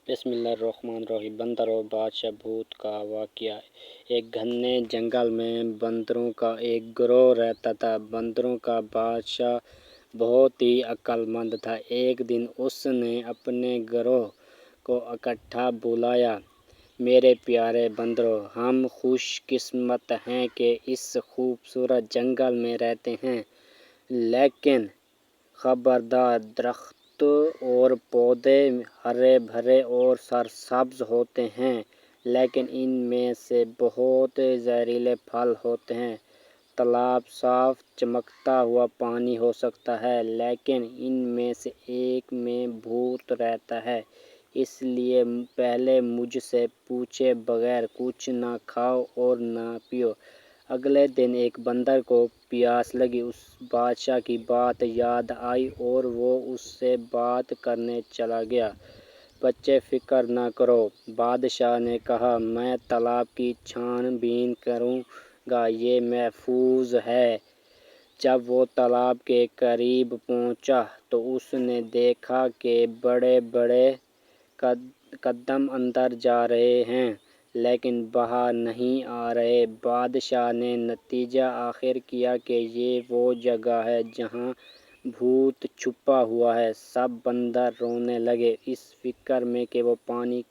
بسم اللہ الرحمن الرحیم۔ بندر اور بادشاہ بھوت کا واقعہ۔ ایک گھنے جنگل میں بندروں کا ایک گروہ رہتا تھا۔ بندروں کا بادشاہ بہت ہی عقل مند تھا۔ ایک دن اس نے اپنے گروہ کو اکٹھا بلایا۔ میرے پیارے بندروں، ہم خوش قسمت ہیں کہ اس خوبصورت جنگل میں رہتے ہیں، لیکن خبردار، درخت اور پودے ہرے بھرے اور سرسبز ہوتے ہیں، لیکن ان میں سے بہت زہریلے پھل ہوتے ہیں۔ تالاب صاف چمکتا ہوا پانی ہو سکتا ہے، لیکن ان میں سے ایک میں بھوت رہتا ہے، اس لیے پہلے مجھ سے پوچھے بغیر کچھ نہ کھاؤ اور نہ پیو۔ اگلے دن ایک بندر کو پیاس لگی۔ اسے بادشاہ کی بات یاد آئی اور وہ اس سے بات کرنے چلا گیا۔ بچے، فکر نہ کرو، بادشاہ نے کہا، میں تالاب کی چھان بین کروں گا، یہ محفوظ ہے۔ جب وہ تالاب کے قریب پہنچا تو اس نے دیکھا کہ بڑے بڑے قدم اندر جا رہے ہیں، لیکن باہر نہیں آ رہے۔ بادشاہ نے نتیجہ آخر کیا کہ یہ وہ جگہ ہے جہاں بھوت چھپا ہوا ہے۔ سب بندر رونے لگے، اس فکر میں کہ وہ پانی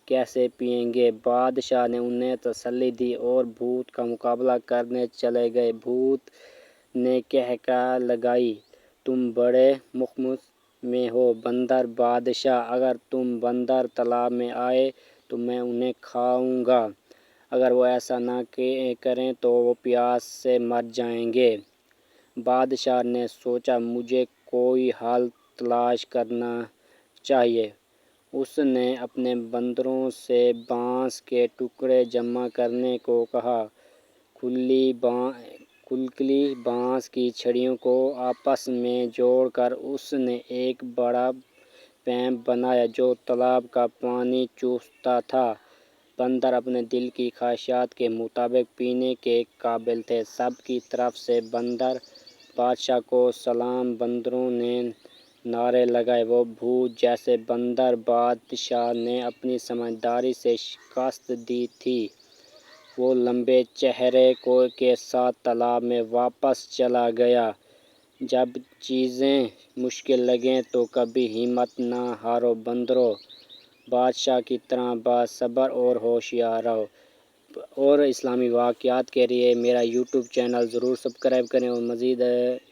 کیسے پئیں گے۔ بادشاہ نے انہیں تسلی دی اور بھوت کا مقابلہ کرنے چلے گئے۔ بھوت نے کہکہا لگائی، تم بڑے مخمص میں ہو بندر بادشاہ، اگر تم بندر تالاب میں آئے تو میں انہیں کھاؤں گا، اگر وہ ایسا نہ کریں تو وہ پیاس سے مر جائیں گے۔ بادشاہ نے سوچا، مجھے کوئی حل تلاش کرنا چاہیے۔ اس نے اپنے بندروں سے بانس کے ٹکڑے جمع کرنے کو کہا۔ کھلی بانس کی چھڑیوں کو آپس میں جوڑ کر اس نے ایک بڑا پیپ بنایا جو تالاب کا پانی چوستا تھا۔ بندر اپنے دل کی خواہشات کے مطابق پینے کے قابل تھے۔ سب کی طرف سے بندر بادشاہ کو سلام۔ بندروں نے نعرے لگائے، وہ بھوت جیسے بندر بادشاہ نے اپنی سمجھداری سے شکست دی تھی۔ وہ لمبے چہرے کے ساتھ تالاب میں واپس چلا گیا۔ جب چیزیں مشکل لگیں تو کبھی ہمت نہ ہارو بندرو، بادشاہ کی طرح باصبر اور ہوشیار رہو۔ اور اسلامی واقعات کے لیے میرا یوٹیوب چینل ضرور سبسکرائب کریں اور مزید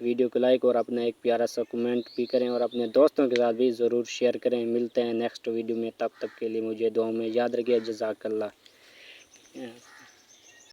ویڈیو کو لائک اور اپنا ایک پیارا سا کمنٹ بھی کریں اور اپنے دوستوں کے ساتھ بھی ضرور شیئر کریں۔ ملتے ہیں نیکسٹ ویڈیو میں، تب تک کے لیے مجھے دعاؤں میں یاد رکھیے۔ جزاک اللہ۔